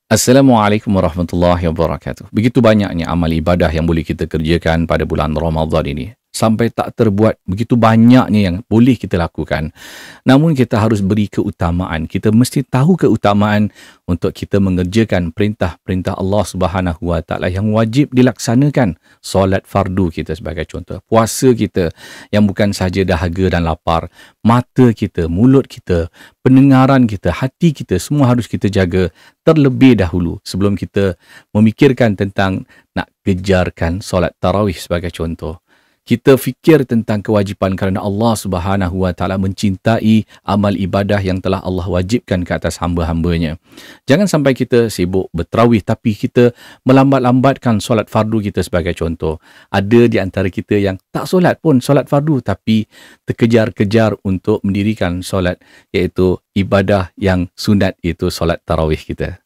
Assalamualaikum warahmatullahi wabarakatuh. Begitu banyaknya amal ibadah yang boleh kita kerjakan pada bulan Ramadan ini. Sampai tak terbuat, begitu banyaknya yang boleh kita lakukan. Namun kita harus beri keutamaan. Kita mesti tahu keutamaan untuk kita mengerjakan perintah-perintah Allah Subhanahu Wa Taala yang wajib dilaksanakan. Solat fardu kita sebagai contoh. Puasa kita yang bukan sahaja dahaga dan lapar. Mata kita, mulut kita, pendengaran kita, hati kita, semua harus kita jaga terlebih dahulu sebelum kita memikirkan tentang nak kejarkan solat tarawih sebagai contoh. Kita fikir tentang kewajipan kerana Allah Subhanahu Wa Taala mencintai amal ibadah yang telah Allah wajibkan ke atas hamba-hambanya. Jangan sampai kita sibuk bertarawih tapi kita melambat-lambatkan solat fardu kita sebagai contoh. Ada di antara kita yang tak solat pun solat fardu tapi terkejar-kejar untuk mendirikan solat iaitu ibadah yang sunat iaitu solat tarawih kita.